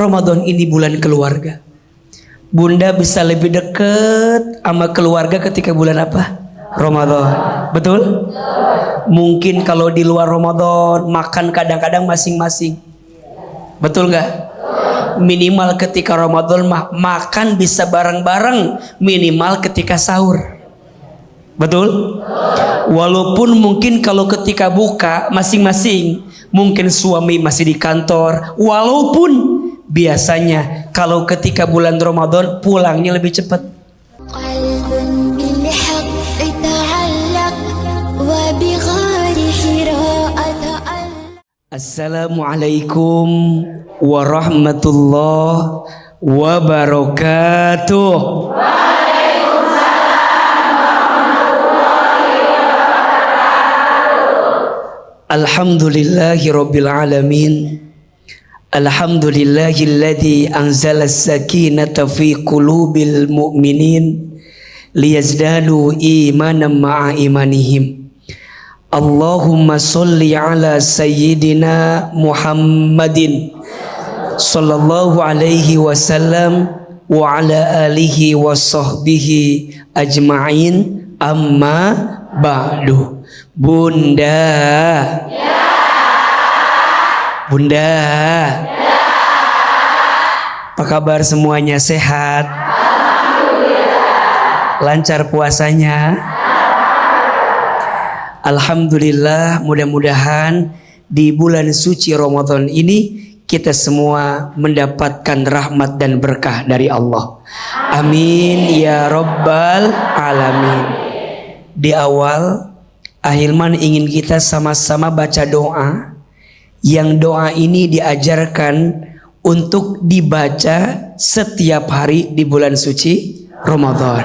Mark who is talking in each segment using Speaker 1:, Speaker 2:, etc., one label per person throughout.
Speaker 1: Ramadan ini bulan keluarga. Bunda bisa lebih dekat sama keluarga ketika bulan apa? Ramadan. Betul? Mungkin kalau di luar Ramadan makan kadang-kadang masing-masing. Betul nggak? Minimal ketika Ramadan makan bisa bareng-bareng, minimal ketika sahur. Betul? Walaupun mungkin kalau ketika buka masing-masing, mungkin suami masih di kantor. Walaupun biasanya kalau ketika bulan Ramadan pulangnya lebih cepat. Assalamualaikum warahmatullahi wabarakatuh. Alhamdulillahi rabbil alamin. Alhamdulillahilladzi anzala as-sakinata fi qulubil mu'minin liyazdadu imanan ma'a imanihim. Allahumma sholli ala sayyidina Muhammadin sallallahu alaihi wasallam wa ala alihi wa sahbihi ajma'in, amma ba'du. Bunda, Bunda, apa kabar semuanya? Sehat? Lancar puasanya? Alhamdulillah. Mudah-mudahan di bulan suci Ramadan ini kita semua mendapatkan rahmat dan berkah dari Allah. Amin ya rabbal alamin. Di awal Ahilman ingin kita sama-sama baca doa, yang doa ini diajarkan untuk dibaca setiap hari di bulan suci Ramadan.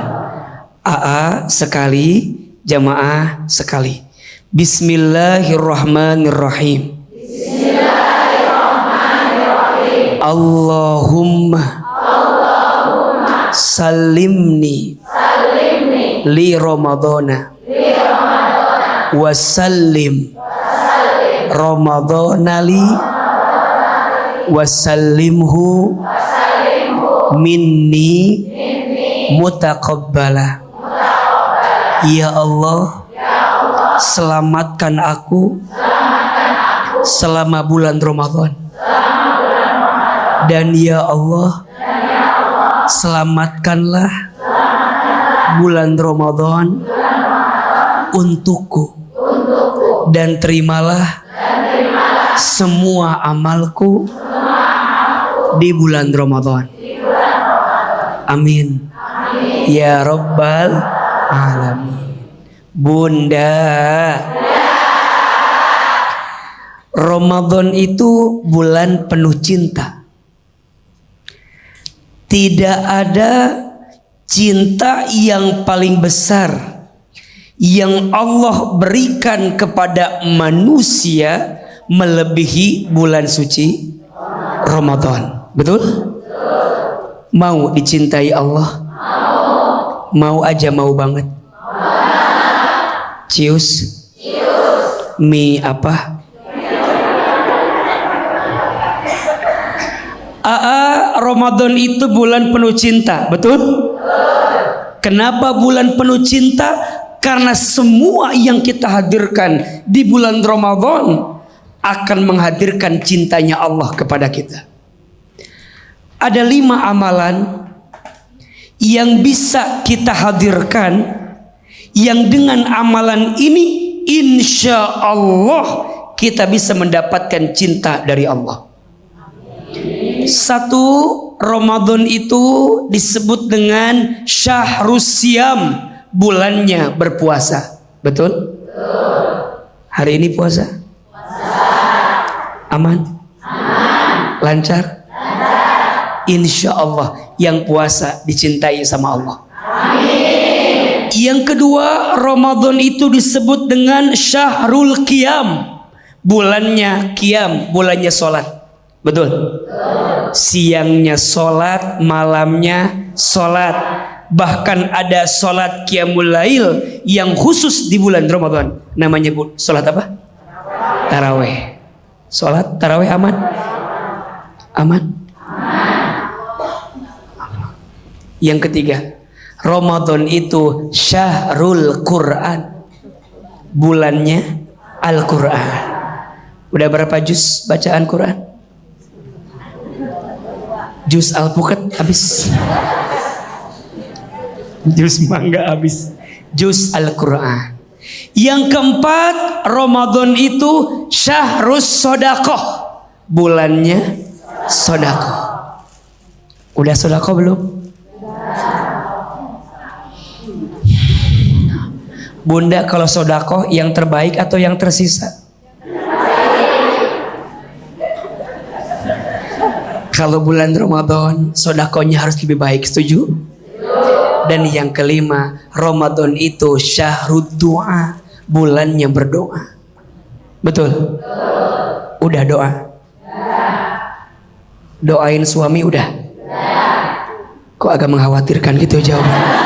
Speaker 1: AA sekali, jamaah sekali. Bismillahirrahmanirrahim. Bismillahirrahmanirrahim. Allahumma salimni li Ramadana wasallim Ramadhanali wasallimhu minni mutaqabbala. Ya Allah, selamatkan aku selama bulan Ramadan. Dan ya Allah, selamatkanlah bulan Ramadan untukku. Dan terimalah semua amalku di bulan Ramadan. Amin. Ya rabbal alamin. Bunda, Ramadan itu bulan penuh cinta. Tidak ada cinta yang paling besar yang Allah berikan kepada manusia melebihi bulan suci Ramadan. Betul? Mau dicintai Allah? Mau aja, mau banget. Cius. Mi apa? Ramadan itu bulan penuh cinta. Betul? Kenapa bulan penuh cinta? Karena semua yang kita hadirkan di bulan Ramadan akan menghadirkan cintanya Allah kepada kita. Ada 5 amalan yang bisa kita hadirkan, yang dengan amalan ini insya Allah kita bisa mendapatkan cinta dari Allah. 1, Ramadan itu disebut dengan Syahrus Syam, bulannya berpuasa. Betul? Hari ini puasa? Aman? Lancar? Insya Allah yang puasa dicintai sama Allah. Amin. Yang kedua, Ramadan itu disebut dengan Syahrul Qiyam, bulannya Qiyam, bulannya sholat. Betul? Siangnya sholat, malamnya sholat. Bahkan ada sholat qiyamul lail yang khusus di bulan Ramadan. Namanya sholat apa? Taraweh. Sholat taraweh aman? Aman? Yang ketiga, Ramadan itu syahrul Quran, bulannya Al-Quran. Udah berapa juz bacaan Quran? Juz Al-Pukat habis. Juz mangga habis. Juz Al-Quran. Yang keempat, Ramadan itu syahrus sodakoh, bulannya sodakoh. Udah sodakoh belum? Bunda, kalau sodakoh yang terbaik atau yang tersisa? Kalau bulan Ramadan, sodakohnya harus lebih baik, setuju? Dan yang kelima, Ramadan itu syahrud doa, bulannya berdoa. Betul? Udah doa? Doain suami udah? Kok agak mengkhawatirkan gitu jawabannya?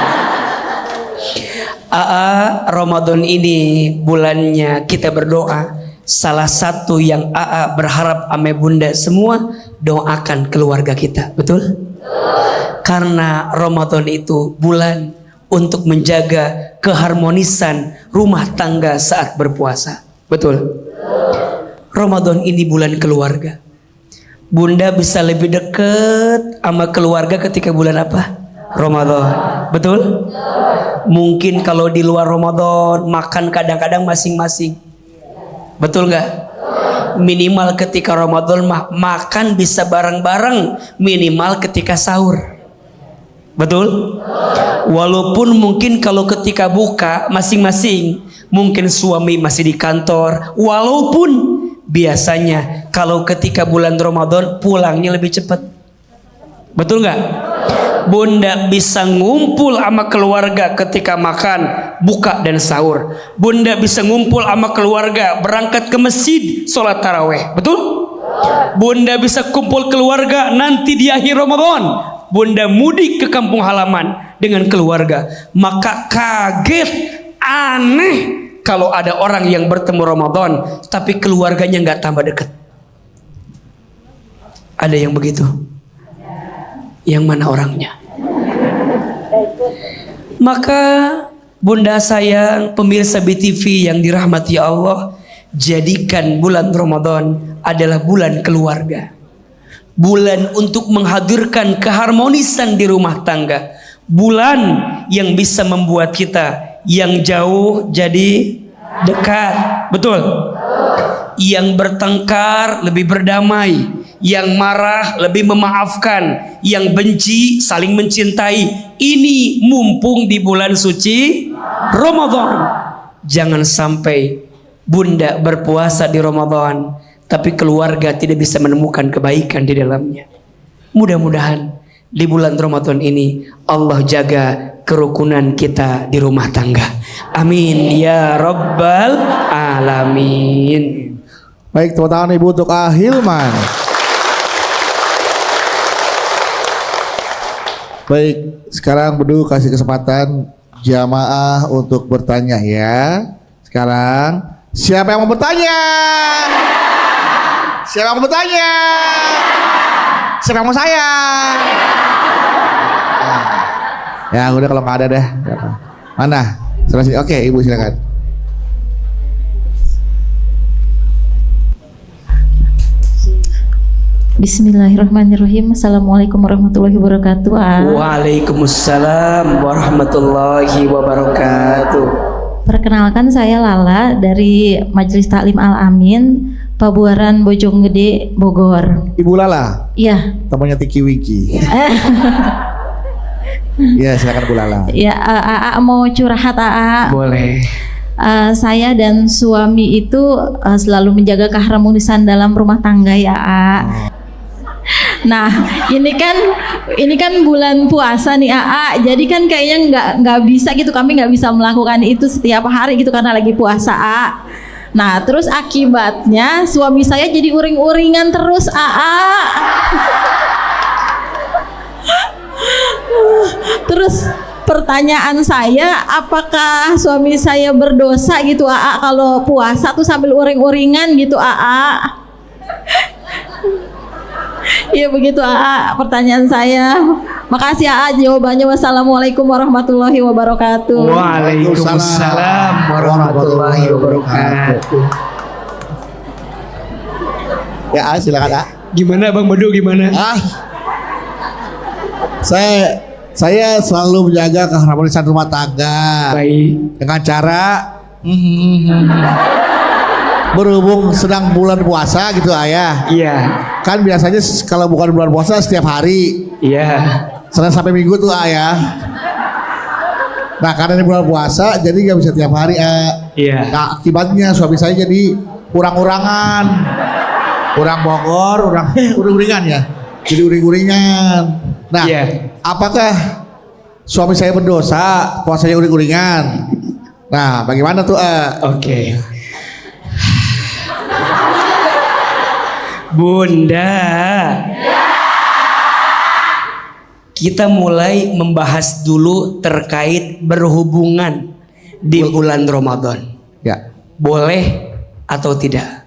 Speaker 1: Ramadan ini bulannya kita berdoa. Salah satu yang berharap ame bunda semua, doakan keluarga kita. Betul? Karena Ramadan itu bulan untuk menjaga keharmonisan rumah tangga saat berpuasa. Betul? Ramadan ini bulan keluarga. Bunda bisa lebih dekat sama keluarga ketika bulan apa? Ramadan. Betul? Mungkin kalau di luar Ramadan makan kadang-kadang masing-masing. Betul nggak? Minimal ketika Ramadan makan bisa bareng-bareng, minimal ketika sahur. Betul? Walaupun mungkin kalau ketika buka masing-masing, mungkin suami masih di kantor. Walaupun biasanya kalau ketika bulan Ramadan pulangnya lebih cepat. Betul nggak? Bunda bisa ngumpul sama keluarga ketika makan, buka dan sahur. Bunda bisa ngumpul sama keluarga berangkat ke masjid sholat taraweh. Betul? Bunda bisa kumpul keluarga nanti di akhir Ramadan. Bunda mudik ke kampung halaman dengan keluarga. Maka kaget, aneh kalau ada orang yang bertemu Ramadan tapi keluarganya nggak tambah dekat. Ada yang begitu? Yang mana orangnya? Maka bunda sayang, pemirsa BTV yang dirahmati Allah, jadikan bulan Ramadan adalah bulan keluarga. Bulan untuk menghadirkan keharmonisan di rumah tangga. Bulan yang bisa membuat kita yang jauh jadi dekat. Betul? Yang bertengkar lebih berdamai, yang marah lebih memaafkan, yang benci saling mencintai. Ini mumpung di bulan suci Ramadan. Jangan sampai bunda berpuasa di Ramadan tapi keluarga tidak bisa menemukan kebaikan di dalamnya. Mudah-mudahan di bulan Ramadan ini Allah jaga kerukunan kita di rumah tangga. Amin ya rabbal alamin.
Speaker 2: Baik, tepuk tangan ibu untuk Ahilman. Baik, sekarang Bedu kasih kesempatan jamaah untuk bertanya ya. Sekarang siapa yang mau bertanya? Siapa yang mau bertanya? Siapa yang mau saya? Ya udah kalau nggak ada deh. Mana? Oke, ibu silakan.
Speaker 3: Bismillahirrahmanirrahim. Assalamualaikum warahmatullahi wabarakatuh.
Speaker 1: Waalaikumsalam warahmatullahi wabarakatuh.
Speaker 3: Perkenalkan, saya Lala dari Majelis Taklim Al-Amin, Pabuaran Bojonggede, Bogor.
Speaker 2: Ibu Lala?
Speaker 3: Iya.
Speaker 2: Temannya Tiki Wiki. Iya, silakan Bu Lala.
Speaker 3: Ya, AA mau curhat AA.
Speaker 1: Boleh.
Speaker 3: Saya dan suami itu selalu menjaga keharmonisan dalam rumah tangga ya AA. Nah, ini kan bulan puasa nih AA. Jadi kan kayaknya nggak bisa gitu, kami nggak bisa melakukan itu setiap hari gitu karena lagi puasa AA. Nah, terus akibatnya suami saya jadi uring-uringan terus AA. Terus pertanyaan saya, apakah suami saya berdosa gitu AA kalau puasa tuh sambil uring-uringan gitu AA? Iya begitu AA, pertanyaan saya. Makasih AA jawabannya. Wassalamualaikum warahmatullahi wabarakatuh.
Speaker 1: Waalaikumsalam warahmatullahi wabarakatuh.
Speaker 2: Ya, silakan A.
Speaker 1: Gimana Bang Bedu, gimana?
Speaker 2: Saya selalu menjaga keharmonisan rumah tangga.
Speaker 1: Baik.
Speaker 2: Dengan cara berhubung sedang bulan puasa gitu ayah.
Speaker 1: Iya.
Speaker 2: Kan biasanya kalau bukan bulan puasa setiap hari.
Speaker 1: Iya.
Speaker 2: Senin sampai Minggu tuh ayah. Nah karena ini bulan puasa jadi nggak bisa tiap hari.
Speaker 1: Iya.
Speaker 2: Nah akibatnya suami saya jadi urang-urangan, urang Bogor, uring-uringan ya. Jadi uring-uringan. Nah,
Speaker 1: Iya.
Speaker 2: apakah suami saya berdosa puasanya uring-uringan? Nah, bagaimana tuh?
Speaker 1: Oke. Bunda. Kita mulai membahas dulu terkait berhubungan di bulan Ramadan.
Speaker 2: Ya.
Speaker 1: Boleh atau tidak?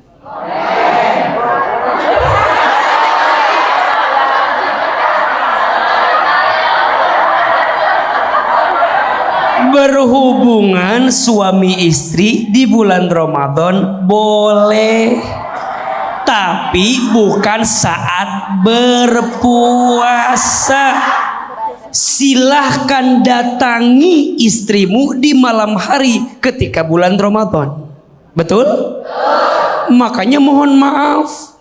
Speaker 1: Berhubungan suami istri di bulan Ramadan boleh, tapi bukan saat berpuasa. Silahkan datangi istrimu di malam hari ketika bulan Ramadan. Betul? Makanya mohon maaf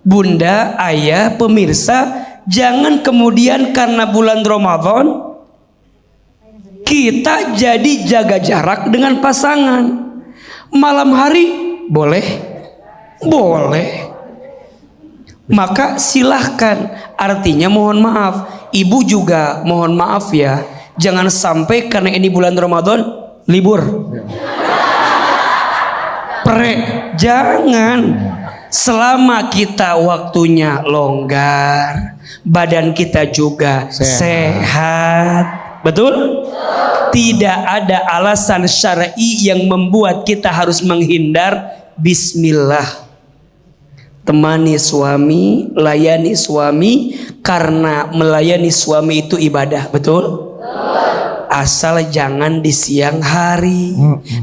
Speaker 1: Bunda, ayah, pemirsa, jangan kemudian karena bulan Ramadan kita jadi jaga jarak dengan pasangan. Malam hari boleh? Boleh. Maka silahkan. Artinya mohon maaf. Ibu juga mohon maaf ya. Jangan sampai karena ini bulan Ramadan libur. Jangan. Selama kita waktunya longgar, badan kita juga sehat. Betul? Tidak ada alasan syar'i yang membuat kita harus menghindar. Bismillah. Temani suami, layani suami, karena melayani suami itu ibadah. Betul? Asal jangan di siang hari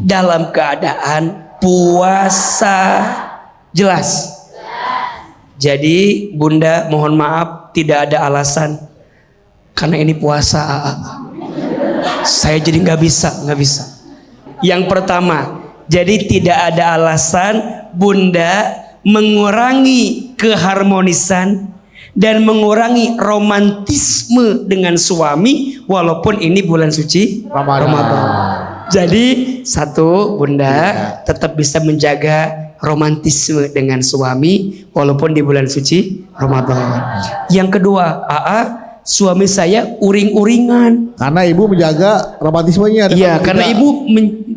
Speaker 1: dalam keadaan puasa. Jelas? Jadi Bunda mohon maaf, tidak ada alasan karena ini puasa. Saya jadi nggak bisa. Yang pertama, jadi tidak ada alasan Bunda mengurangi keharmonisan dan mengurangi romantisme dengan suami walaupun ini bulan suci Ramadan. Jadi satu, Bunda tetap bisa menjaga romantisme dengan suami walaupun di bulan suci Ramadan. Yang kedua, suami saya uring-uringan.
Speaker 2: Karena ibu menjaga romantismenya.
Speaker 1: Iya, karena ibu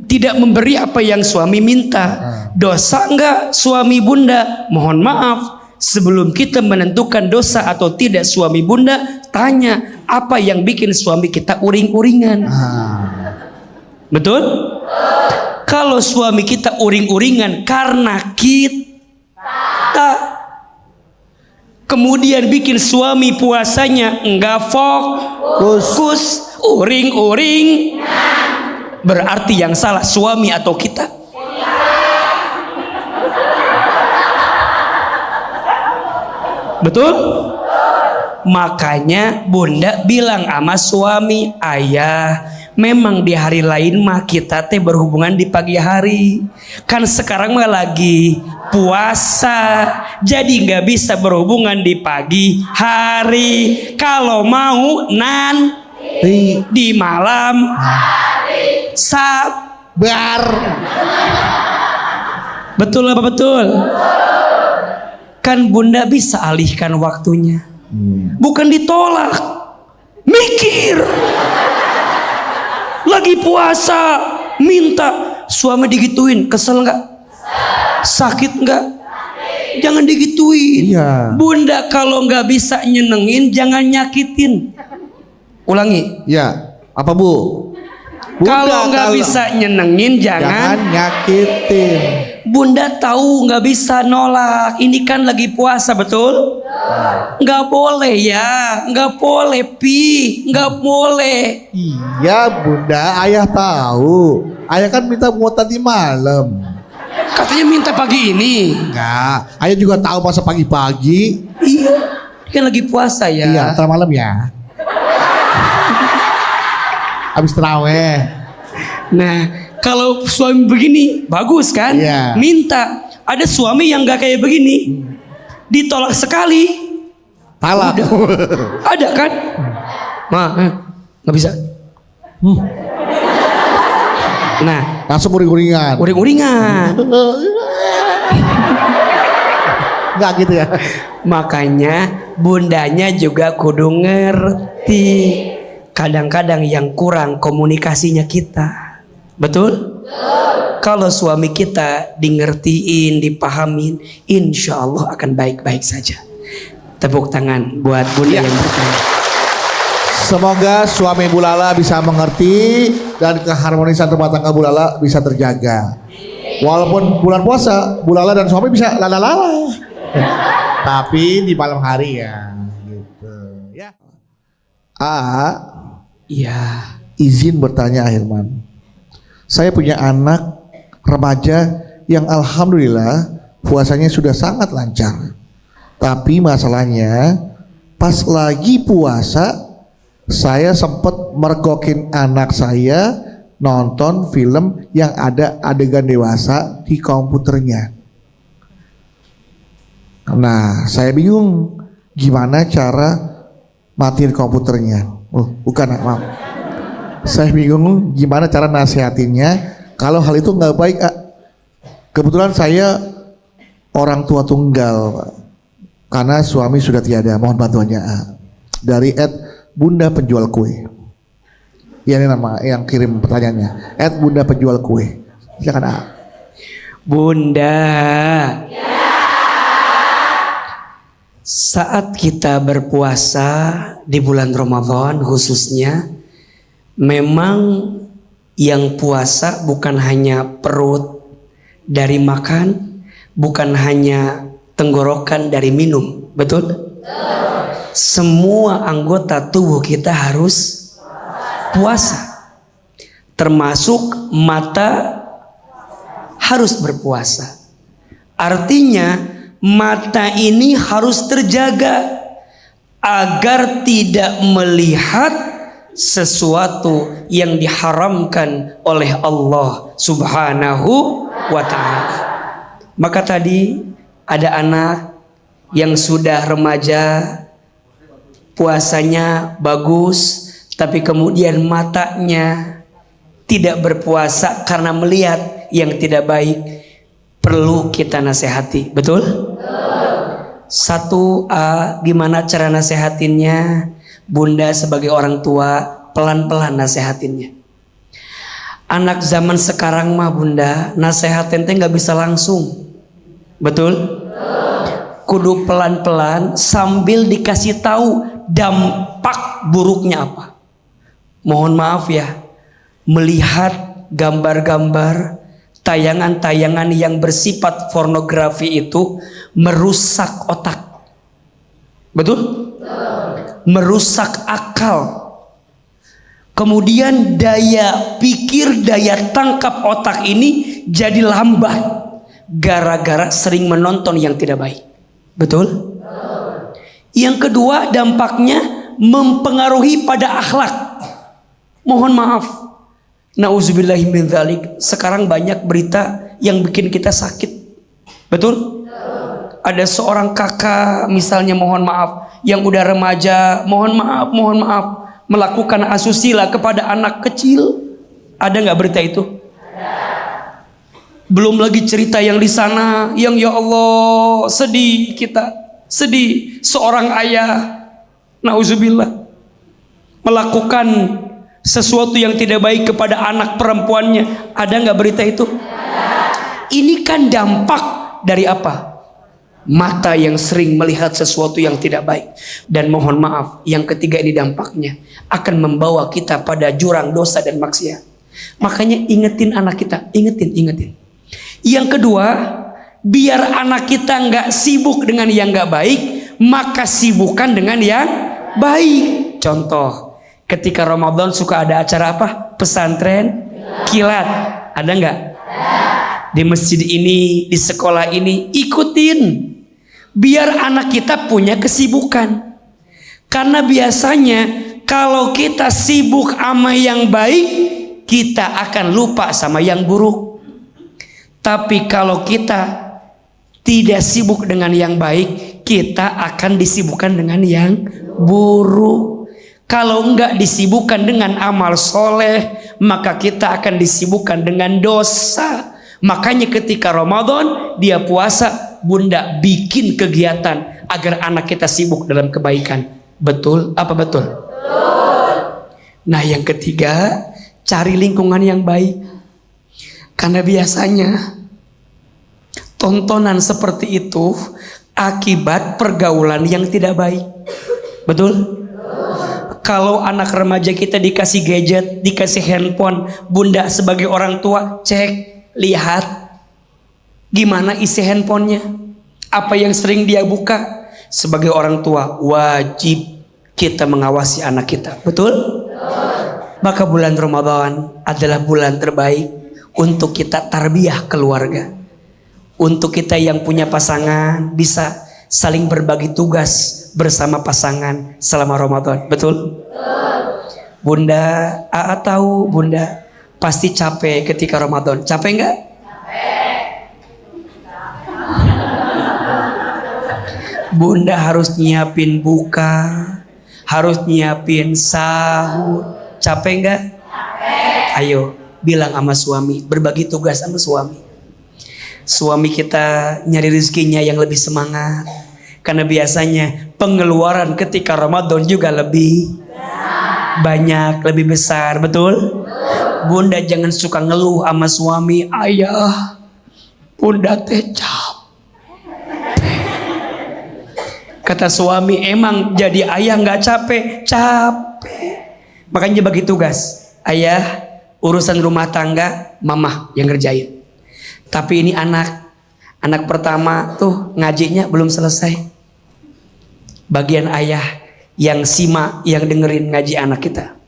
Speaker 1: tidak memberi apa yang suami minta. Dosa enggak suami Bunda? Mohon maaf, sebelum kita menentukan dosa atau tidak suami Bunda, tanya apa yang bikin suami kita uring-uringan. Betul? Kalau suami kita uring-uringan karena kita, kemudian bikin suami puasanya enggak fokus, uring-uring, berarti yang salah suami atau kita? Betul? Makanya Bunda bilang sama suami, ayah, memang di hari lain mah kita teh berhubungan di pagi hari. Kan sekarang mah lagi puasa, jadi nggak bisa berhubungan di pagi hari. Kalau mau nanti di malam hari. Sabar. Betul apa betul? Kan Bunda bisa alihkan waktunya. Bukan ditolak. Mikir. Lagi puasa, minta. Suami digituin, kesel nggak? Sakit nggak? Jangan digituin.
Speaker 2: Iya.
Speaker 1: Bunda kalau nggak bisa nyenengin, jangan nyakitin. Ulangi.
Speaker 2: Ya, apa Bu?
Speaker 1: Kalau nggak bisa nyenengin
Speaker 2: jangan
Speaker 1: jangan.
Speaker 2: nyakitin.
Speaker 1: Bunda tahu nggak bisa nolak. Ini kan lagi puasa, betul? Nggak boleh ya, nggak boleh pi, nggak boleh.
Speaker 2: Iya bunda, ayah tahu. Ayah kan minta buat tadi malam.
Speaker 1: Katanya minta pagi ini.
Speaker 2: Enggak, ayah juga tahu masa pagi-pagi.
Speaker 1: Iya, ini kan lagi puasa ya.
Speaker 2: Iya, ntar malam ya. Habis terawih.
Speaker 1: Nah, kalau suami begini bagus kan?
Speaker 2: Iya.
Speaker 1: Minta. Ada suami yang nggak kayak begini, ditolak sekali.
Speaker 2: Talak.
Speaker 1: Ada kan? Nggak bisa. Nah,
Speaker 2: Langsung uring-uringan.
Speaker 1: uring-uringan.
Speaker 2: Enggak gitu ya.
Speaker 1: Makanya bundanya juga kudu ngerti. Kadang-kadang yang kurang komunikasinya kita. Betul? Kalau suami kita dingertiin, dipahamin, insya Allah akan baik-baik saja. Tepuk tangan buat bunda yang bertanya.
Speaker 2: Semoga suami Bu Lala bisa mengerti dan keharmonisan rumah tangga Bu Lala bisa terjaga. Walaupun bulan puasa, Bu Lala dan suami bisa lala-lala. Tapi di malam hari ya. Gitu. Ya.
Speaker 1: Iya.
Speaker 2: Izin bertanya Ahilman. Saya punya anak remaja yang alhamdulillah puasanya sudah sangat lancar. Tapi masalahnya pas lagi puasa saya sempat mergokin anak saya nonton film yang ada adegan dewasa di komputernya. Nah, saya bingung gimana cara matiin komputernya. Bukan, maaf. Saya bingung gimana cara nasihatinnya kalau hal itu nggak baik. Kebetulan saya orang tua tunggal, Pak. Karena suami sudah tiada. Mohon bantuannya. Dari Bunda penjual kue. Ya, ini nama yang kirim pertanyaannya. Bunda penjual kue. Silakan.
Speaker 1: Bunda. Saat kita berpuasa di bulan Ramadan khususnya, memang yang puasa bukan hanya perut dari makan, bukan hanya tenggorokan dari minum, betul? Semua anggota tubuh kita harus puasa, termasuk mata harus berpuasa. Artinya mata ini harus terjaga agar tidak melihat sesuatu yang diharamkan oleh Allah Subhanahu wa ta'ala. Maka tadi ada anak yang sudah remaja, puasanya bagus, tapi kemudian matanya tidak berpuasa karena melihat yang tidak baik. Perlu kita nasihati, betul? Satu, gimana cara nasehatinnya? Bunda sebagai orang tua pelan-pelan nasehatinnya. Anak zaman sekarang mah bunda, nasehatin teh nggak bisa langsung, betul? Kudu pelan-pelan sambil dikasih tahu dampak buruknya apa. Mohon maaf ya, melihat gambar-gambar, tayangan-tayangan yang bersifat pornografi itu merusak otak. Betul? Merusak akal. Kemudian daya pikir, daya tangkap otak ini jadi lambat gara-gara sering menonton yang tidak baik. Betul? Yang kedua, dampaknya mempengaruhi pada akhlak. Mohon maaf, nauzubillahi min dzalik. Sekarang banyak berita yang bikin kita sakit. Betul? Ada seorang kakak misalnya, mohon maaf, yang udah remaja, mohon maaf, melakukan asusila kepada anak kecil. Ada nggak berita itu? Belum lagi cerita yang di sana, yang ya Allah sedih kita, sedih. Seorang ayah, nauzubillah, melakukan sesuatu yang tidak baik kepada anak perempuannya. Ada nggak berita itu? Ini kan dampak dari apa? Mata yang sering melihat sesuatu yang tidak baik. Dan mohon maaf, yang ketiga ini dampaknya akan membawa kita pada jurang dosa dan maksiat. Makanya ingetin anak kita, ingetin. Yang kedua, biar anak kita nggak sibuk dengan yang nggak baik, maka sibukkan dengan yang baik. Contoh, ketika Ramadan suka ada acara apa? Pesantren kilat. Ada nggak? Di masjid ini, di sekolah ini, ikutin. Biar anak kita punya kesibukan. Karena biasanya kalau kita sibuk sama yang baik, kita akan lupa sama yang buruk. Tapi kalau kita tidak sibuk dengan yang baik, kita akan disibukkan dengan yang buruk. Kalau enggak disibukkan dengan amal soleh, maka kita akan disibukkan dengan dosa. Makanya ketika Ramadan dia puasa, bunda bikin kegiatan agar anak kita sibuk dalam kebaikan. Betul? Apa betul? Betul. Nah yang ketiga, cari lingkungan yang baik. Karena biasanya tontonan seperti itu akibat pergaulan yang tidak baik. Betul? Kalau anak remaja kita dikasih gadget, dikasih handphone, bunda sebagai orang tua cek, lihat gimana isi handphonenya, apa yang sering dia buka. Sebagai orang tua wajib kita mengawasi anak kita. Betul? Maka bulan Ramadan adalah bulan terbaik untuk kita tarbiyah keluarga. Untuk kita yang punya pasangan bisa saling berbagi tugas bersama pasangan selama Ramadan. Betul? Bunda, Aa tahu bunda pasti capek ketika Ramadan. Capek enggak? Bunda harus nyiapin buka, harus nyiapin sahur. Capek enggak? Ayo bilang sama suami, berbagi tugas sama suami. Suami kita nyari rezekinya yang lebih semangat. Karena biasanya pengeluaran ketika Ramadan juga lebih banyak, lebih besar. Betul? Bunda jangan suka ngeluh sama suami. Ayah, bunda teh capek. Kata suami, emang jadi ayah gak capek? Capek. Makanya bagi tugas. Ayah, urusan rumah tangga mama yang ngerjain. Tapi ini anak pertama tuh ngajinya belum selesai. Bagian ayah yang simak, yang dengerin ngaji anak kita.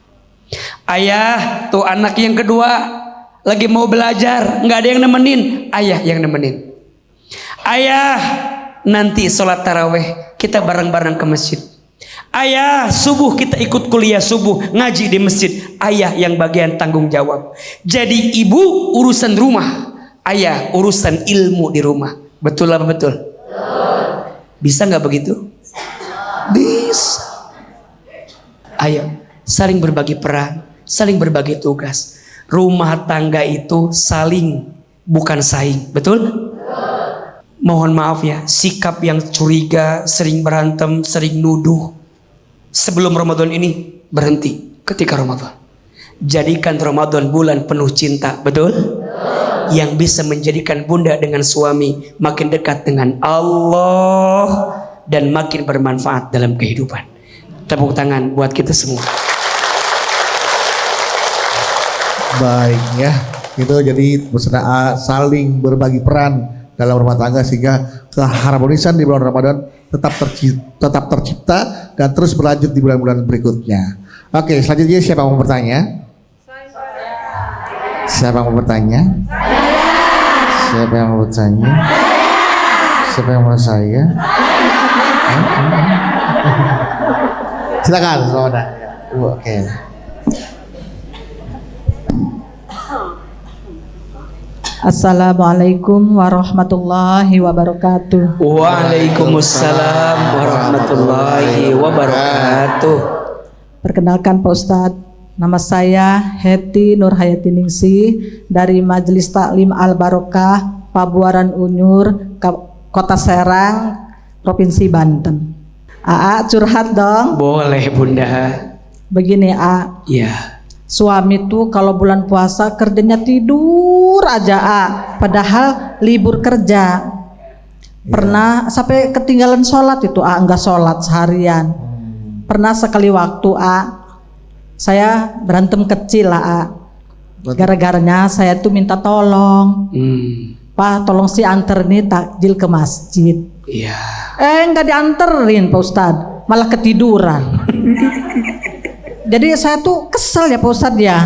Speaker 1: Ayah, tuh anak yang kedua lagi mau belajar, nggak ada yang nemenin. Ayah yang nemenin. Ayah, nanti sholat taraweh kita bareng-bareng ke masjid. Ayah, subuh kita ikut kuliah subuh, ngaji di masjid. Ayah yang bagian tanggung jawab. Jadi ibu urusan rumah, ayah urusan ilmu di rumah. Betul apa betul? Betul. Bisa nggak begitu? Bisa. Ayo saling berbagi peran, saling berbagi tugas. Rumah tangga itu saling, bukan saing. Betul? Mohon maaf ya, sikap yang curiga, sering berantem, sering nuduh, sebelum Ramadan ini berhenti ketika Ramadan. Jadikan Ramadan bulan penuh cinta. Betul? Yang bisa menjadikan bunda dengan suami makin dekat dengan Allah dan makin bermanfaat dalam kehidupan. Tepuk tangan buat kita semua.
Speaker 2: Baik ya, itu jadi pesan saling berbagi peran dalam rumah tangga sehingga keharmonisan di bulan Ramadan tetap tercipta dan terus berlanjut di bulan-bulan berikutnya. Oke, selanjutnya siapa yang mau bertanya? Siapa yang mau bertanya? Siapa yang mau bertanya? Siapa yang mau saya? Silakan, saudara. Oke.
Speaker 4: Assalamualaikum warahmatullahi wabarakatuh.
Speaker 1: Waalaikumsalam warahmatullahi wabarakatuh.
Speaker 4: Perkenalkan Pak Ustadz, nama saya Heti Nurhayati Ningsi dari Majelis Taklim Al Barokah Pabuaran Unyur, Kota Serang, Provinsi Banten. Aa curhat dong.
Speaker 1: Boleh bunda.
Speaker 4: Begini A.
Speaker 1: Ya.
Speaker 4: Suami tuh kalau bulan puasa kerjanya tidur aja A, padahal libur kerja. Pernah sampai ketinggalan sholat itu A, enggak sholat seharian. Pernah sekali waktu A, saya berantem kecil lah A. Gara-garanya saya tuh minta tolong, Pak, tolong si anter nih takjil ke masjid.
Speaker 1: Iya.
Speaker 4: Nggak dianterin Pak Ustadz, malah ketiduran. Jadi saya tuh kesel ya Pak Ustadz ya.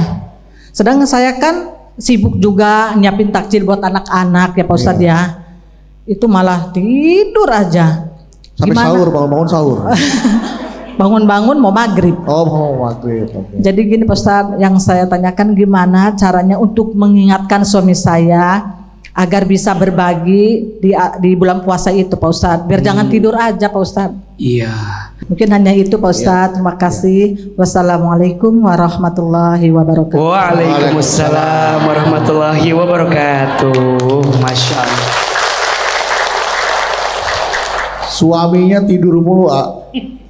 Speaker 4: Sedangkan saya kan sibuk juga nyiapin takjil buat anak-anak ya Pak Ustadz ya. Itu malah tidur aja.
Speaker 2: Sampai sahur, bangun-bangun sahur.
Speaker 4: Bangun-bangun mau maghrib.
Speaker 2: Oh, mau maghrib. Okay.
Speaker 4: Jadi gini Pak Ustadz, yang saya tanyakan gimana caranya untuk mengingatkan suami saya agar bisa berbagi di bulan puasa itu Pak Ustadz. Biar jangan tidur aja Pak Ustadz.
Speaker 1: Iya.
Speaker 4: Mungkin hanya itu Pak Ustadz. Terima kasih. Wassalamualaikum warahmatullahi wabarakatuh.
Speaker 1: Waalaikumsalam warahmatullahi wabarakatuh. Masya Allah.
Speaker 2: Suaminya tidur mulu,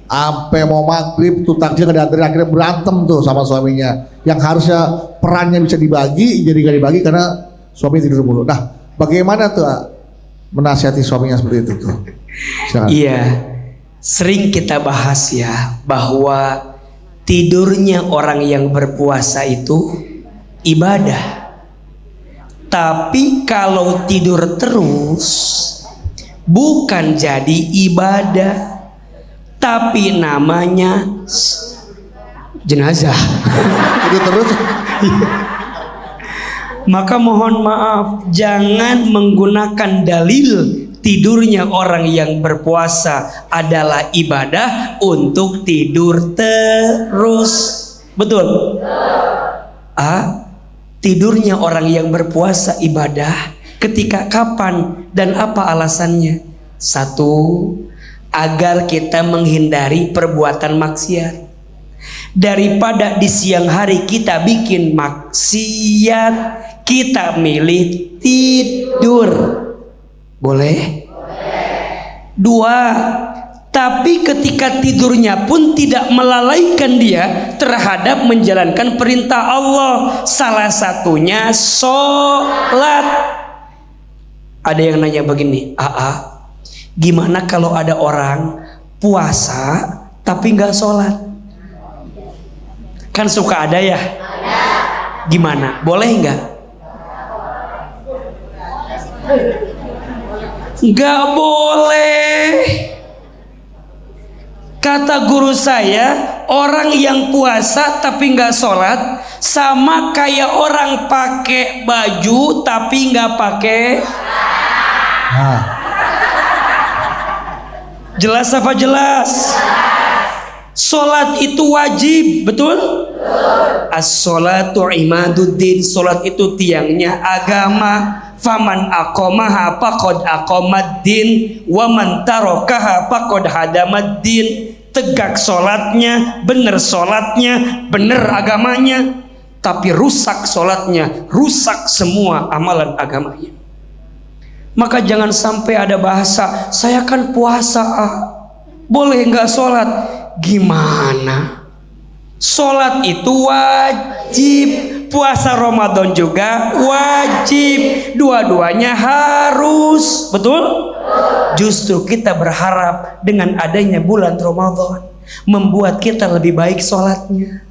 Speaker 2: sampai mau maghrib tuh takjil nggak dianterin, akhirnya berantem tuh sama suaminya. Yang harusnya perannya bisa dibagi, jadi nggak dibagi karena suami tidur mulu. Nah, bagaimana tuh menasihati suaminya seperti itu tuh? Silakan.
Speaker 1: Iya, sering kita bahas ya bahwa tidurnya orang yang berpuasa itu ibadah. Tapi kalau tidur terus bukan jadi ibadah, tapi namanya jenazah.
Speaker 2: Tidur terus.
Speaker 1: Maka mohon maaf, jangan menggunakan dalil tidurnya orang yang berpuasa adalah ibadah untuk tidur terus. Betul? Tidurnya orang yang berpuasa ibadah ketika kapan dan apa alasannya? Satu, agar kita menghindari perbuatan maksiat. Daripada di siang hari kita bikin maksiat, kita milih tidur. Boleh? Dua, tapi ketika tidurnya pun tidak melalaikan dia terhadap menjalankan perintah Allah. Salah satunya sholat. Ada yang nanya begini, gimana kalau ada orang puasa tapi nggak sholat? Kan suka ada ya? Gimana? Boleh nggak? Nggak boleh. Kata guru saya, orang yang puasa tapi nggak sholat sama kayak orang pakai baju tapi nggak pakai. Jelas apa jelas? Sholat itu wajib, betul? As-sholatu imaduddin. Sholat itu tiangnya agama. Faman aqomaha faqad aqomaddin, wa man tarakaha faqad hadamaddin. Tegak sholatnya, bener sholatnya, bener agamanya. Tapi rusak sholatnya, rusak semua amalan agamanya. Maka jangan sampai ada bahasa, saya kan puasa, boleh nggak sholat? Gimana? Sholat itu wajib, puasa Ramadan juga wajib, dua-duanya harus, betul? Justru kita berharap dengan adanya bulan Ramadan membuat kita lebih baik sholatnya.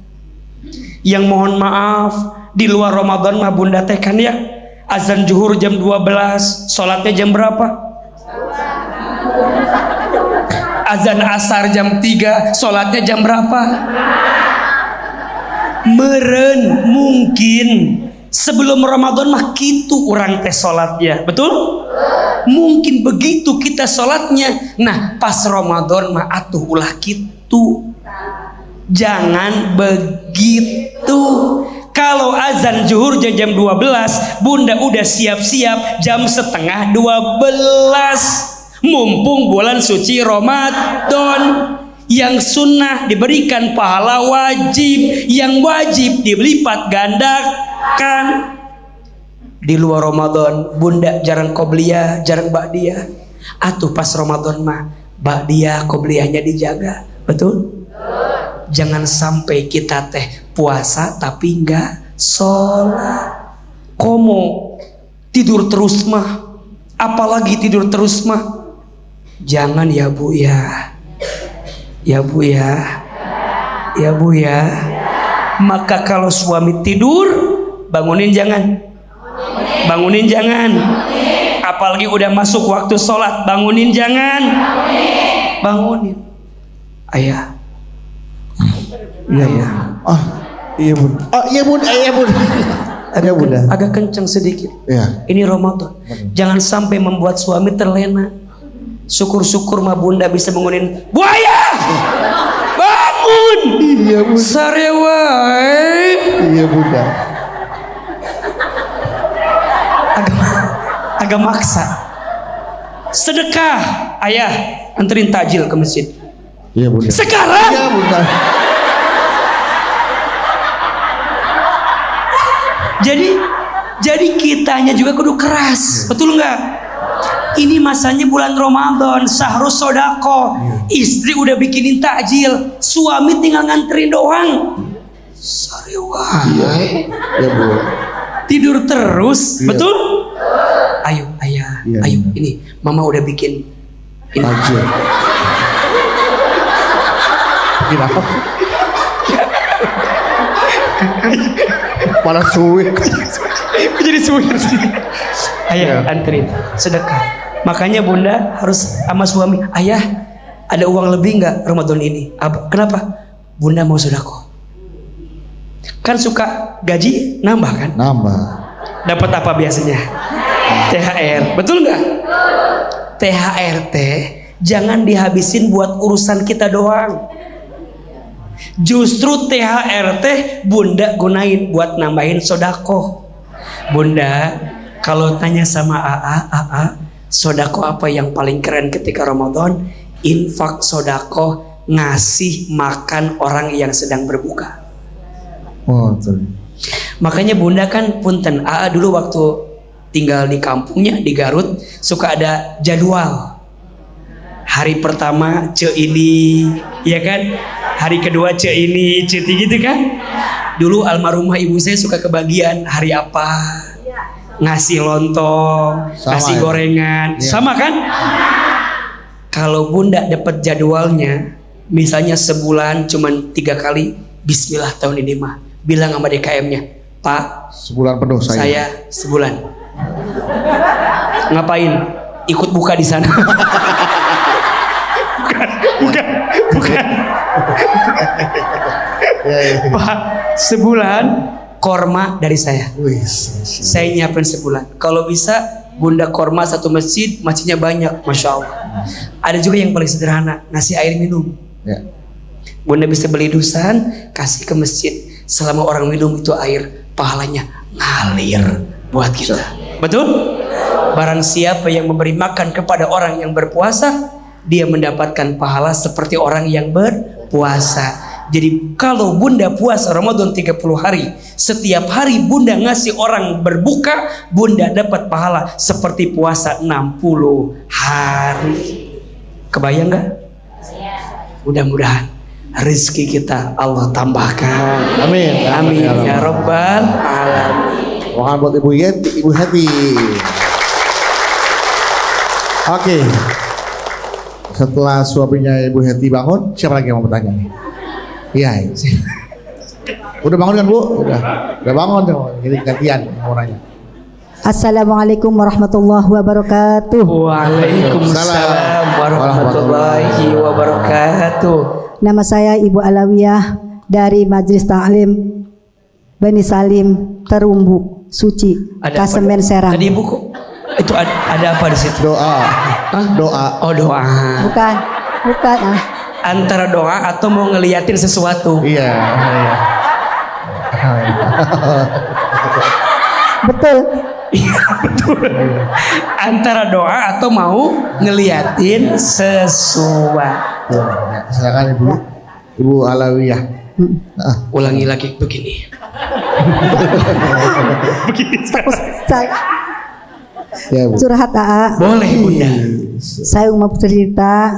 Speaker 1: Yang mohon maaf, di luar Ramadan mah bunda teh kan ya, azan zuhur jam 12, sholatnya jam berapa? Azan asar jam 3, sholatnya jam berapa? Meren mungkin sebelum Ramadan mah gitu orang teh sholatnya, betul? Mungkin begitu kita sholatnya. Nah pas Ramadan mah atuh ulah gitu. Jangan begitu. Kalau azan zuhur jam 12, bunda udah siap-siap jam setengah 12. Mumpung bulan suci Ramadan. Yang sunnah diberikan pahala wajib, yang wajib dilipat gandakan. Di luar Ramadan bunda jarang qobliyah, jarang ba'diyah. Atuh pas Ramadan mah ba'diyah qobliyahnya dijaga, betul? Jangan sampai kita teh puasa tapi enggak sholat. Komo tidur terus mah, apalagi tidur terus mah. Jangan ya bu ya. Ya bu ya. Ya bu ya. Maka kalau suami tidur, bangunin jangan? Bangunin jangan? Apalagi udah masuk waktu sholat, bangunin jangan? Bangunin. Ayah.
Speaker 2: Iya ya. Ah, iya bun. Oh iya bun, iya bun. Ada bunda.
Speaker 1: Agak kencang sedikit.
Speaker 2: Iya.
Speaker 1: Ini Ramadan. Jangan sampai membuat suami terlena. Syukur-syukur mah bunda bisa bangunin. Buaya! Bangun!
Speaker 2: Iya bun.
Speaker 1: Sarewai.
Speaker 2: Iya bunda.
Speaker 1: Agak maksa. Sedekah. Ayah, anterin takjil ke masjid.
Speaker 2: Iya bunda.
Speaker 1: Sekarang.
Speaker 2: Iya bunda.
Speaker 1: Jadi kitanya juga kudu keras, betul nggak? Ini masanya bulan Ramadan, sahrus sodako. Istri udah bikinin takjil, suami tinggal nganterin doang. Sarewai.
Speaker 2: Iya bu.
Speaker 1: Tidur terus,
Speaker 2: Iya.
Speaker 1: betul? Ayo, ayah,
Speaker 2: Iya,
Speaker 1: ayo.
Speaker 2: benar.
Speaker 1: Ini, mama udah bikin. Ini.
Speaker 2: Tajil. Bikin apa? Malah suwi.
Speaker 1: Jadi suwi. Ayah, anterin sedekah. Makanya bunda harus sama suami. Ayah, ada uang lebih nggak Ramadan ini? Kenapa? Bunda mau sedekah. Kan suka gaji nambah kan?
Speaker 2: Nambah.
Speaker 1: Dapat apa biasanya? THR, betul nggak? THR teh jangan dihabisin buat urusan kita doang. Justru THR teh bunda gunain buat nambahin sodako. Bunda, kalau tanya sama AA, sodako apa yang paling keren ketika Ramadan? Infak sodako, ngasih makan orang yang sedang berbuka.
Speaker 2: Oh, betul.
Speaker 1: Makanya bunda kan punten, AA dulu waktu tinggal di kampungnya di Garut suka ada jadwal. Hari pertama ini, ya kan? Hari kedua ini, gitu kan? Dulu almarhumah ibu saya suka kebagian hari apa? Ngasih lontong,
Speaker 2: Sama
Speaker 1: ngasih
Speaker 2: ya?
Speaker 1: gorengan,
Speaker 2: Iya.
Speaker 1: sama kan? Kalau bunda dapat jadwalnya, misalnya sebulan cuman 3 kali, Bismillah tahun ini mah, bilang sama DKM-nya, Pak,
Speaker 2: Sebulan penuh
Speaker 1: saya sebulan. Ngapain? Ikut buka di sana. bukan. Pak, sebulan korma dari saya.
Speaker 2: Wih.
Speaker 1: Saya nyiapin sebulan. Kalau bisa bunda korma satu masjid, masjidnya banyak, masya Allah. Ada juga yang paling sederhana, ngasih air minum.
Speaker 2: Ya.
Speaker 1: Bunda bisa beli dusan, kasih ke masjid. Selama orang minum itu air, pahalanya ngalir buat kita. Betul? Barang siapa yang memberi makan kepada orang yang berpuasa, dia mendapatkan pahala seperti orang yang berpuasa. Jadi kalau bunda puasa Ramadan 30 hari, setiap hari bunda ngasih orang berbuka, bunda dapat pahala seperti puasa 60 hari. Kebayang gak? Mudah-mudahan rezeki kita Allah tambahkan.
Speaker 2: Amin.
Speaker 1: Amin ya Rabbal Alamin.
Speaker 2: Mohon buat Ibu Yeti, Ibu Heti. Oke. Setelah suaminya Ibu Heti bangun, siapa lagi yang mau bertanya nih? Iya. Udah bangun kan Bu? Udah bangun. Jadi gantian yang mau nanya.
Speaker 5: Assalamualaikum warahmatullahi wabarakatuh.
Speaker 1: Waalaikumsalam warahmatullahi wabarakatuh.
Speaker 5: Nama saya Ibu Alawiyah dari Majelis Ta'lim Bani Salim Terumbu Suci Kasemen Serang.
Speaker 1: Tadi Ibu kok itu ada apa di situ?
Speaker 2: Doa.
Speaker 1: Hah?
Speaker 2: Doa.
Speaker 1: Oh doa.
Speaker 5: Bukan
Speaker 1: Antara doa atau mau ngeliatin sesuatu.
Speaker 2: Iya.
Speaker 5: Betul.
Speaker 1: Iya betul. Antara doa atau mau ngeliatin sesuatu.
Speaker 2: Ya, silakan Ibu Alawiyah.
Speaker 1: Ulangi lagi begini.
Speaker 5: Saya
Speaker 2: Ya, Bu.
Speaker 5: curhat AA.
Speaker 1: Boleh bunda.
Speaker 5: Saya mau cerita.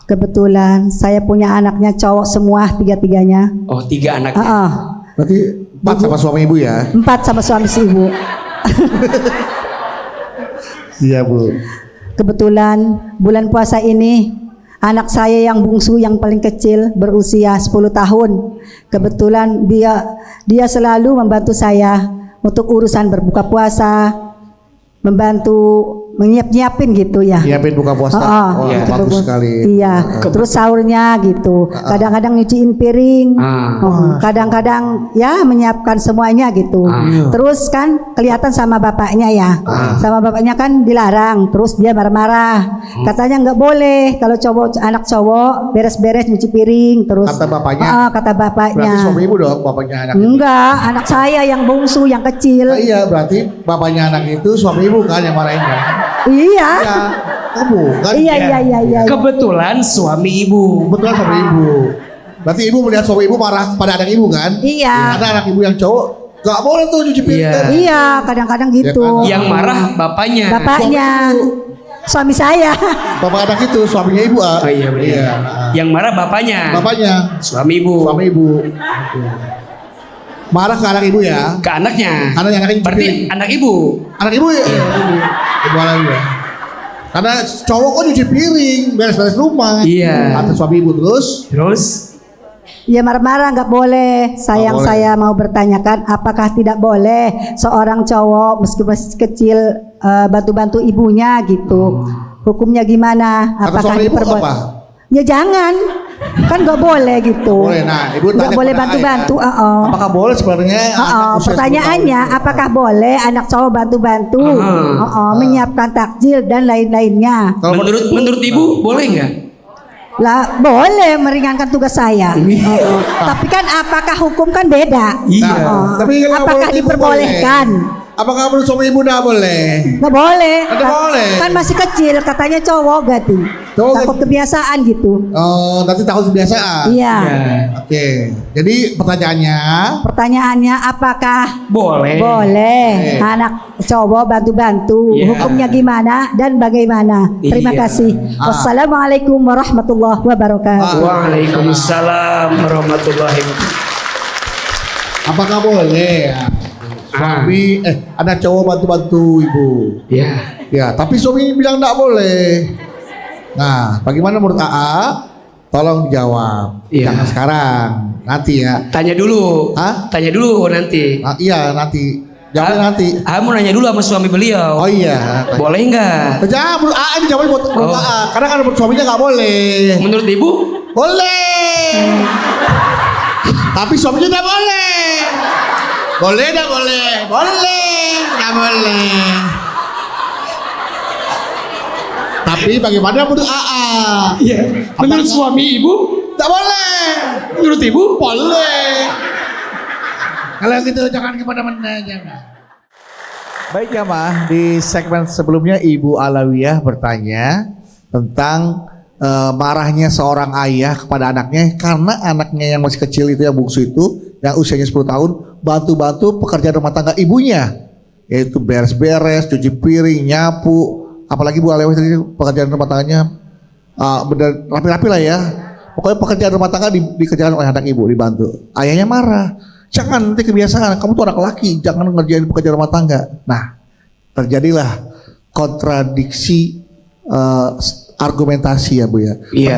Speaker 5: Kebetulan saya punya anaknya cowok semua tiga-tiganya.
Speaker 1: Oh 3 anaknya.
Speaker 2: Berarti 4 sama suami Ibu ya?
Speaker 5: 4 sama suami si ibu.
Speaker 2: Iya Bu.
Speaker 5: Kebetulan bulan puasa ini anak saya yang bungsu yang paling kecil berusia 10 tahun. Kebetulan dia selalu membantu saya untuk urusan berbuka puasa, membantu nyiapin gitu ya.
Speaker 2: Nyiapin buka puasa.
Speaker 5: Oh,
Speaker 2: Wah, bagus sekali.
Speaker 5: Iya. Terus sahurnya gitu. Kadang-kadang nyuciin piring. Kadang-kadang ya menyiapkan semuanya gitu. Terus kan kelihatan sama bapaknya ya. Sama bapaknya kan dilarang. Terus dia marah-marah. Katanya nggak boleh kalau anak cowok beres-beres nyuci piring. Terus
Speaker 2: Kata bapaknya.
Speaker 5: kata bapaknya.
Speaker 2: Berarti suami ibu dong bapaknya anak itu.
Speaker 5: Enggak, anak saya yang bungsu, yang kecil.
Speaker 2: Nah, iya, berarti bapaknya anak itu suami ibu kan yang marahin kan?
Speaker 5: Iya.
Speaker 2: Iya. Kamu kan?
Speaker 5: Iya.
Speaker 1: Kebetulan suami ibu.
Speaker 2: Kebetulan suami ibu. Berarti ibu melihat suami ibu marah pada anak ibu kan?
Speaker 5: Iya.
Speaker 2: Karena anak ibu yang cowok gak boleh tuh cuci piring.
Speaker 1: Iya.
Speaker 2: kan?
Speaker 5: Iya, kadang-kadang gitu.
Speaker 2: Ya kan?
Speaker 1: Yang marah bapaknya.
Speaker 5: Bapaknya, suami saya.
Speaker 2: Bapak anak itu suaminya ibu.
Speaker 1: Oh iya benar.
Speaker 2: Iya.
Speaker 1: Yang marah bapaknya.
Speaker 2: Bapaknya.
Speaker 1: Suami ibu.
Speaker 2: Suami ibu. Marah ke anak ibu ya?
Speaker 1: Ke anaknya.
Speaker 2: Karena anaknya cuci
Speaker 1: Berarti
Speaker 2: piring.
Speaker 1: anak ibu.
Speaker 2: Anak ibu ya? Ibu anak ibu. Karena cowok kok nyuci piring, beres-beres rumah.
Speaker 1: Iya.
Speaker 2: Atau suami ibu terus.
Speaker 1: Terus
Speaker 5: Ya marah-marah nggak boleh. Sayang,
Speaker 2: Nggak boleh.
Speaker 5: saya mau bertanyakan, apakah tidak boleh seorang cowok meski masih kecil bantu-bantu ibunya gitu? Hukumnya gimana?
Speaker 2: Kata
Speaker 5: Apakah
Speaker 2: suami ibu
Speaker 5: diperboleh?
Speaker 2: apa?
Speaker 5: Ya jangan, kan nggak boleh gitu.
Speaker 2: Boleh. Nah, ibu
Speaker 5: Nggak
Speaker 2: tanya
Speaker 5: boleh
Speaker 2: kepada
Speaker 5: bantu-bantu.
Speaker 2: ayah. Apakah boleh sebenarnya? anak usia 10
Speaker 5: Pertanyaannya,
Speaker 2: tahun?
Speaker 5: apakah boleh anak cowok bantu-bantu, menyiapkan takjil dan lain-lainnya?
Speaker 2: Kalau
Speaker 1: menurut ibu boleh nggak?
Speaker 5: Lah boleh meringankan tugas saya. Tapi kan apakah hukum kan beda?
Speaker 1: Iya.
Speaker 2: Tapi kalau
Speaker 5: Apakah
Speaker 2: menurut ibu
Speaker 5: diperbolehkan?
Speaker 2: boleh. Apakah menurut suami ibu tidak boleh?
Speaker 5: Nggak boleh.
Speaker 2: Nggak boleh.
Speaker 5: Kan masih kecil, katanya cowok ganti.
Speaker 2: Cowok
Speaker 5: Takut kebiasaan gitu.
Speaker 2: Oh, nanti takut kebiasaan.
Speaker 5: Iya.
Speaker 2: Oke. Jadi
Speaker 5: Pertanyaannya, apakah
Speaker 1: Boleh.
Speaker 5: boleh anak cowok bantu-bantu?
Speaker 1: Iya.
Speaker 5: Hukumnya gimana dan bagaimana? Terima
Speaker 1: Iya.
Speaker 5: kasih. Wassalamualaikum warahmatullahi wabarakatuh.
Speaker 1: Waalaikumsalam warahmatullahi wabarakatuh.
Speaker 2: apakah boleh ya? Suami anak cowok bantu-bantu ibu.
Speaker 1: Ya.
Speaker 2: Ya, tapi suami bilang tidak boleh. Nah, bagaimana menurut AA? Tolong dijawab.
Speaker 1: Iya.
Speaker 2: Jangan sekarang, nanti ya.
Speaker 1: Tanya dulu.
Speaker 2: Hah?
Speaker 1: Tanya dulu nanti.
Speaker 2: Iya, nanti. Jawabnya nanti.
Speaker 1: Mau nanya dulu sama suami beliau.
Speaker 2: Oh iya.
Speaker 1: Boleh nggak?
Speaker 2: Jangan, menurut AA dijawabnya menurut AA. Karena kan menurut suaminya nggak boleh.
Speaker 1: Menurut ibu?
Speaker 2: Boleh. Tapi suaminya tidak boleh. Boleh, tidak boleh. Boleh, tidak boleh. Tapi bagaimana menurut AA?
Speaker 1: Iya. Menurut suami ibu?
Speaker 2: Tidak boleh.
Speaker 1: Menurut ibu?
Speaker 2: Boleh. Kalau gitu jangan kemana-mana, jangan. Baik ya mah, di segmen sebelumnya Ibu Alawiyah bertanya tentang marahnya seorang ayah kepada anaknya karena anaknya yang masih kecil itu, yang bungsu itu, yang usianya 10 tahun bantu-bantu pekerjaan rumah tangga ibunya, yaitu beres-beres, cuci piring, nyapu, apalagi Bu Alawiyah tadi pekerjaan rumah tangganya bener rapi-rapi lah ya. Pokoknya pekerjaan rumah tangga dikerjakan oleh anak ibu, dibantu. Ayahnya marah. Jangan, nanti kebiasaan. Kamu tuh anak laki, jangan ngerjain pekerjaan rumah tangga. Nah, terjadilah kontradiksi argumentasi ya Bu ya.
Speaker 1: Iya.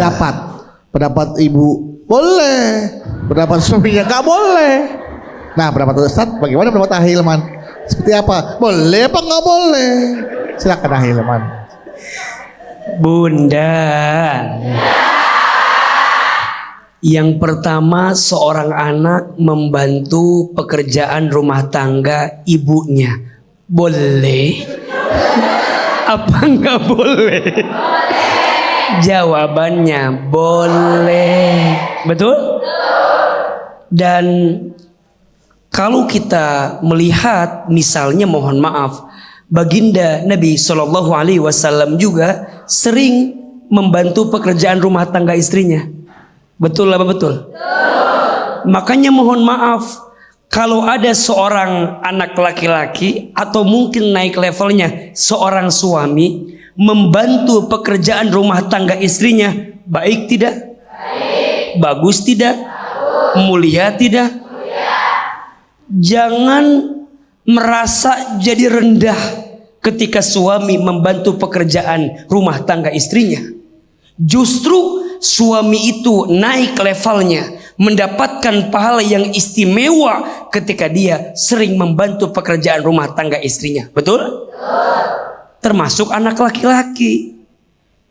Speaker 2: Pendapat ibu boleh, pendapat suaminya nggak boleh. Nah, pendapat Ustaz, bagaimana pendapat Ahilman? Seperti apa? Boleh apa nggak boleh? Silakan Ahilman.
Speaker 1: Bunda. Yang pertama, seorang anak membantu pekerjaan rumah tangga ibunya. Boleh? Apa enggak boleh? Jawabannya boleh. Betul? Dan kalau kita melihat misalnya, mohon maaf, baginda Nabi SAW juga sering membantu pekerjaan rumah tangga istrinya. Betul apa betul? Makanya mohon maaf, kalau ada seorang anak laki-laki atau mungkin naik levelnya seorang suami membantu pekerjaan rumah tangga istrinya, baik tidak? Baik. Bagus tidak? Bagus. Mulia tidak? Mulia. Jangan merasa jadi rendah ketika suami membantu pekerjaan rumah tangga istrinya. Justru suami itu naik levelnya, mendapatkan pahala yang istimewa ketika dia sering membantu pekerjaan rumah tangga istrinya. Betul? Termasuk anak laki-laki.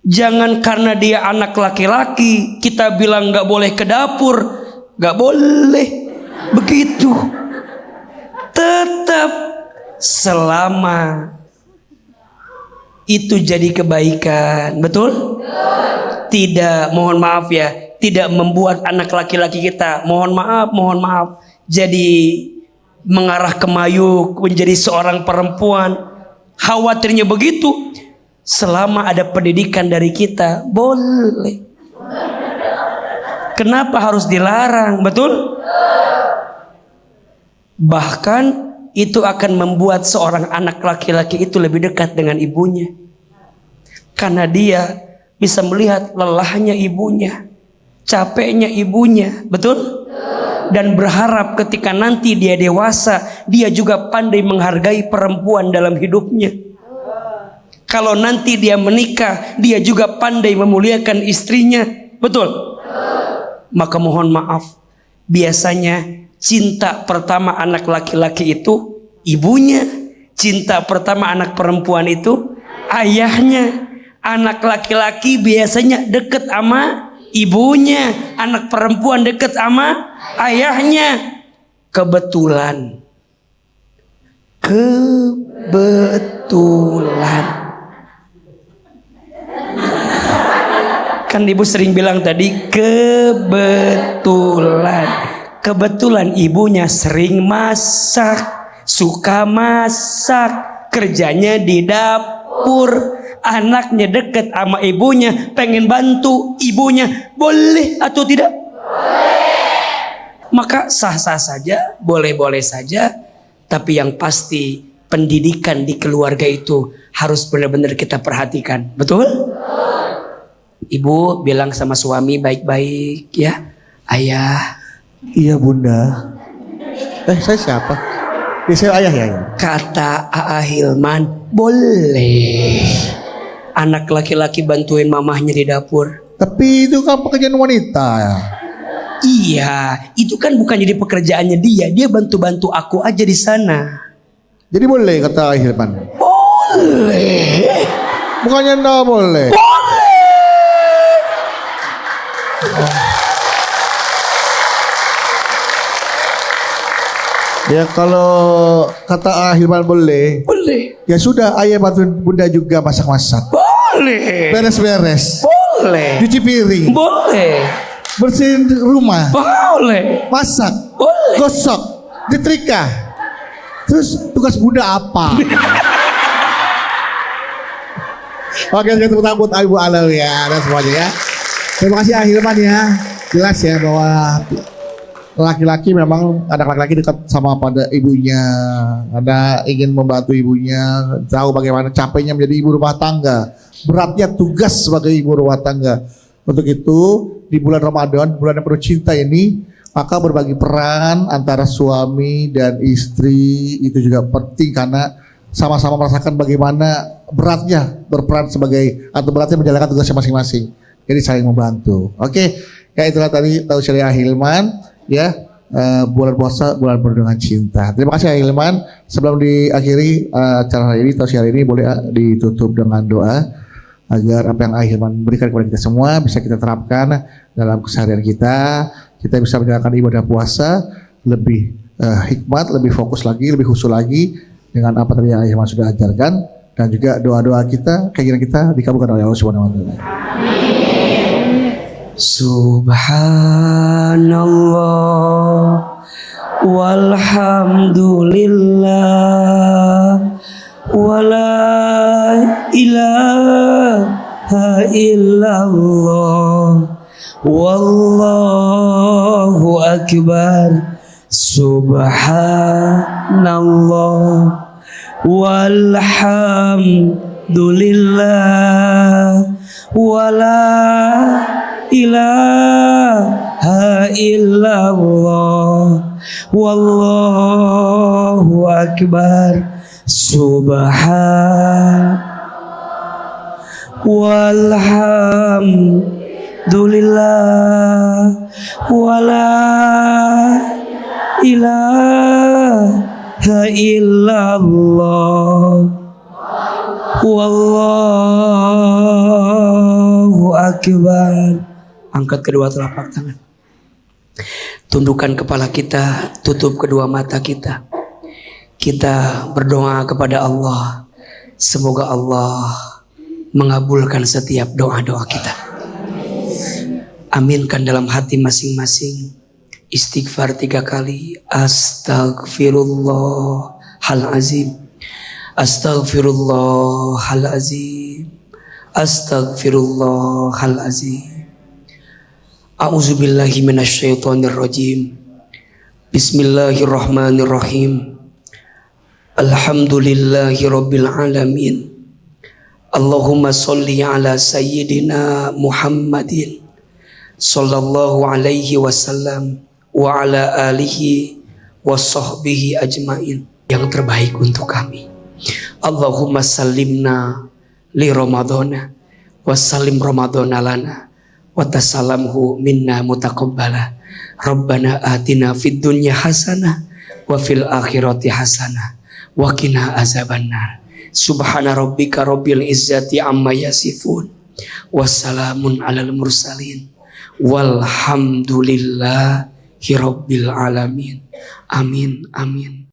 Speaker 1: Jangan karena dia anak laki-laki kita bilang gak boleh ke dapur. Gak boleh begitu. Tetap selama itu jadi kebaikan. Betul? Tidak, mohon maaf ya, tidak membuat anak laki-laki kita mohon maaf jadi mengarah ke mayuk, menjadi seorang perempuan. Khawatirnya begitu. Selama ada pendidikan dari kita boleh. Kenapa harus dilarang? Betul? Bahkan itu akan membuat seorang anak laki-laki itu lebih dekat dengan ibunya, karena dia bisa melihat lelahnya ibunya, capeknya ibunya. Betul? Dan berharap ketika nanti dia dewasa, dia juga pandai menghargai perempuan dalam hidupnya. Kalau nanti dia menikah, dia juga pandai memuliakan istrinya. Betul? Maka mohon maaf, biasanya cinta pertama anak laki-laki itu ibunya, cinta pertama anak perempuan itu ayahnya. Anak laki-laki biasanya deket sama ibunya, anak perempuan deket sama ayahnya. Kebetulan kan ibu sering bilang tadi kebetulan ibunya sering masak, suka masak, kerjanya di dapur, anaknya deket sama ibunya, pengen bantu ibunya, boleh atau tidak? Boleh. Maka sah-sah saja, boleh-boleh saja, tapi yang pasti pendidikan di keluarga itu harus benar-benar kita perhatikan. Betul? Ibu bilang sama suami baik-baik ya, ayah.
Speaker 2: Iya bunda. Saya siapa? Saya ayah ya.
Speaker 1: Kata Aa Hilman, boleh anak laki-laki bantuin mamahnya di dapur.
Speaker 2: Tapi itu kan pekerjaan wanita ya.
Speaker 1: Iya, itu kan bukan jadi pekerjaannya dia. Dia bantu-bantu aku aja di sana.
Speaker 2: Jadi boleh kata Aa Hilman.
Speaker 1: Boleh.
Speaker 2: Bukannya enggak boleh. Ya kalau kata Hilman boleh.
Speaker 1: Boleh.
Speaker 2: Ya sudah, ayah bantu bunda juga masak-masak.
Speaker 1: Boleh.
Speaker 2: Beres-beres.
Speaker 1: Boleh.
Speaker 2: Cuci piring.
Speaker 1: Boleh.
Speaker 2: Bersihin rumah.
Speaker 1: Boleh.
Speaker 2: Masak.
Speaker 1: Boleh.
Speaker 2: Gosok. Nyetrika. Terus tugas bunda apa? Oke, saya tepuk tangan buat Ibu Alawi ya dan semuanya ya. Terima kasih Hilman ya. Jelas ya bahwa laki-laki memang anak laki-laki dekat sama pada ibunya, ada ingin membantu ibunya, tahu bagaimana capeknya menjadi ibu rumah tangga, beratnya tugas sebagai ibu rumah tangga. Untuk itu di bulan Ramadan, bulan yang penuh cinta ini, maka berbagi peran antara suami dan istri itu juga penting karena sama-sama merasakan bagaimana beratnya berperan sebagai atau beratnya menjalankan tugasnya masing-masing. Jadi saling membantu. Oke, kayak itulah tadi tausiah Hilman. Ya, bulan puasa, bulan penuh dengan cinta. Terima kasih Hilman. Sebelum diakhiri acara hari ini, tausiah hari ini boleh ditutup dengan doa agar apa yang Hilman berikan kepada kita semua bisa kita terapkan dalam keseharian kita. Kita bisa menjalankan ibadah puasa lebih hikmat, lebih fokus lagi, lebih khusyuk lagi dengan apa tadi yang Hilman sudah ajarkan, dan juga doa-doa kita, keinginan kita dikabulkan oleh Allah Subhanahu wa taala. Subhanallah walhamdulillah wala ilaha illallah wallahu akbar. Subhanallah walhamdulillah wala ilaha illallah wallahu akbar. Subhan walhamdulillah
Speaker 1: Alhamdulillah wala ilaha illallah wallahu akbar. Angkat kedua telapak tangan. Tundukkan kepala kita, tutup kedua mata kita. Kita berdoa kepada Allah. Semoga Allah mengabulkan setiap doa-doa kita. Aminkan dalam hati masing-masing. Istighfar 3 kali. Astaghfirullahalazim. Astaghfirullahalazim. Astaghfirullahalazim. A'udzubillahi minasyaitonirrajim. Bismillahirrahmanirrahim. Alhamdulillahi rabbil alamin. Allahumma sholli ala sayyidina Muhammadin sallallahu alaihi wasallam wa ala alihi wa sahbihi ajmain. Yang terbaik untuk kami. Allahumma sallimna li Ramadana wa sallim Ramadana lana wa tasalamhu minna mutaqabbala. Rabbana atina fid dunya hasanah wa fil akhirati hasanah wa qina azabannar. Subhana rabbika rabbil izzati amma yasifun. Wassalamun alal mursalin. Walhamdulillahi rabbil alamin. Amin, amin.